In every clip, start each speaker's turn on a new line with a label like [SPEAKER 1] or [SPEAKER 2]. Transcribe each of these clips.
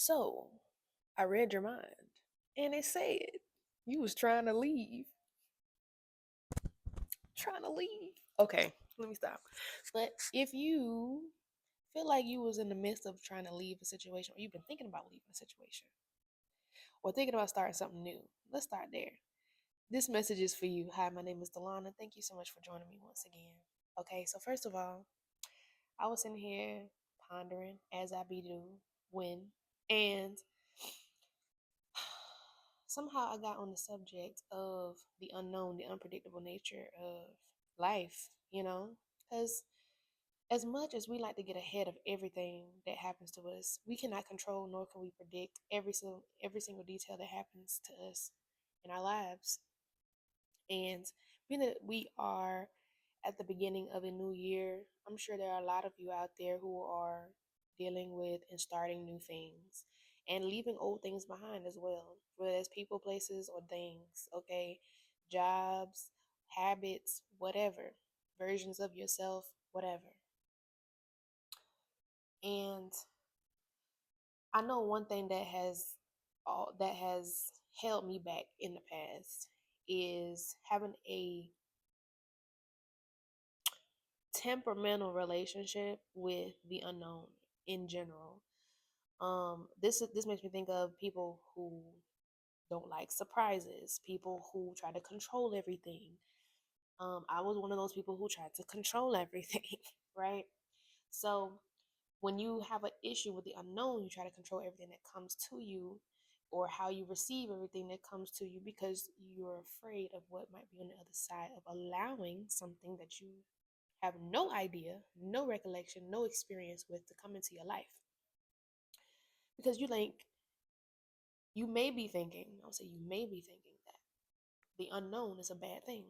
[SPEAKER 1] So, I read your mind, and it said you was trying to leave. Trying to leave. Okay, let me stop. But if you feel like you was in the midst of trying to leave a situation, or you've been thinking about leaving a situation, or thinking about starting something new, let's start there. This message is for you. Hi, my name is Delana. Thank you so much for joining me once again. Okay, so first of all, I was in here pondering as I be do when, and somehow I got on the subject of the unknown, the unpredictable nature of life, because as much as we like to get ahead of everything that happens to us, we cannot control nor can we predict every single detail that happens to us in our lives. And being that we are at the beginning of a new year, I'm sure there are a lot of you out there who are dealing with and starting new things and leaving old things behind as well, whether it's people, places, or things, okay? Jobs, habits, whatever, versions of yourself, whatever. And I know one thing that has held me back in the past is having a temperamental relationship with the unknown in general. This makes me think of people who don't like surprises, people who try to control everything. I was one of those people who tried to control everything, right? So when you have an issue with the unknown, you try to control everything that comes to you or how you receive everything that comes to you because you're afraid of what might be on the other side of allowing something that you have no idea, no recollection, no experience with to come into your life. Because you may be thinking, I'll say you may be thinking that the unknown is a bad thing.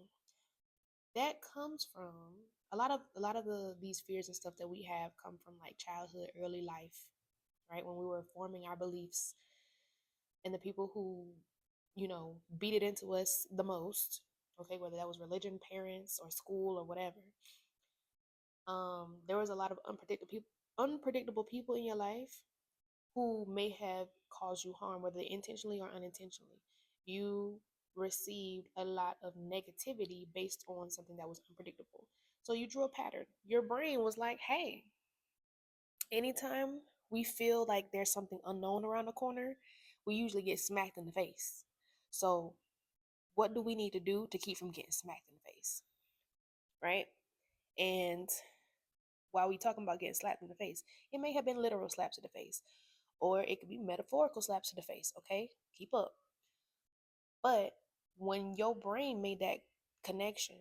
[SPEAKER 1] That comes from a lot of these fears and stuff that we have come from like childhood, early life, right? When we were forming our beliefs and the people who, beat it into us the most, okay, whether that was religion, parents, or school or whatever. There was a lot of unpredictable people in your life who may have caused you harm, whether intentionally or unintentionally. You received a lot of negativity based on something that was unpredictable. So you drew a pattern. Your brain was like, hey, anytime we feel like there's something unknown around the corner, we usually get smacked in the face. So what do we need to do to keep from getting smacked in the face? Right? And while we talking about getting slapped in the face, it may have been literal slaps to the face, or it could be metaphorical slaps to the face. Okay, keep up. But when your brain made that connection,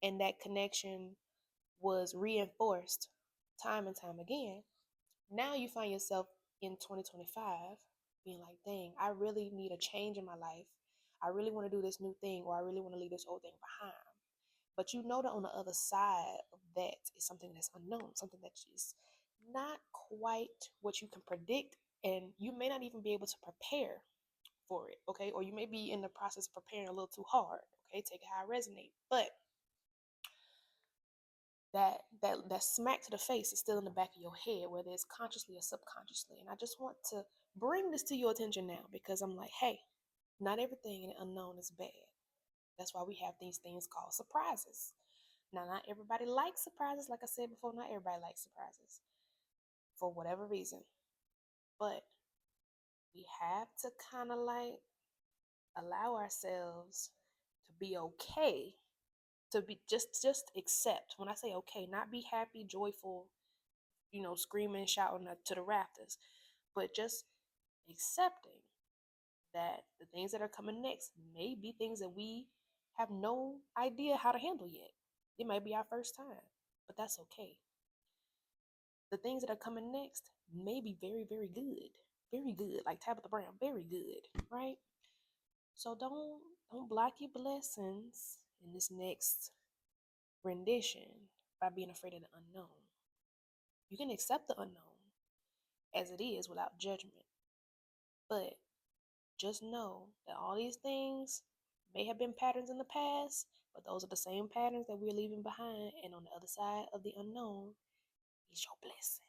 [SPEAKER 1] and that connection was reinforced time and time again, now you find yourself in 2025 being like, dang, I really need a change in my life. I really want to do this new thing, or I really want to leave this old thing behind. But you know that on the other side of that is something that's unknown, something that is not quite what you can predict, and you may not even be able to prepare for it, okay? Or you may be in the process of preparing a little too hard, okay? Take it how I resonate. But that smack to the face is still in the back of your head, whether it's consciously or subconsciously. And I just want to bring this to your attention now because I'm like, hey, not everything in the unknown is bad. That's why we have these things called surprises. Now, not everybody likes surprises. Like I said before, not everybody likes surprises for whatever reason. But we have to kind of like allow ourselves to be okay, to be just accept. When I say okay, not be happy, joyful, screaming, shouting to the rafters, but just accepting that the things that are coming next may be things that we have no idea how to handle yet. It might be our first time, but that's okay. The things that are coming next may be very, very good, like Tabitha Brown, very good, right? So don't block your blessings in this next rendition by being afraid of the unknown. You can accept the unknown as it is without judgment, but just know that all these things may have been patterns in the past, but those are the same patterns that we're leaving behind, and on the other side of the unknown is your blessing.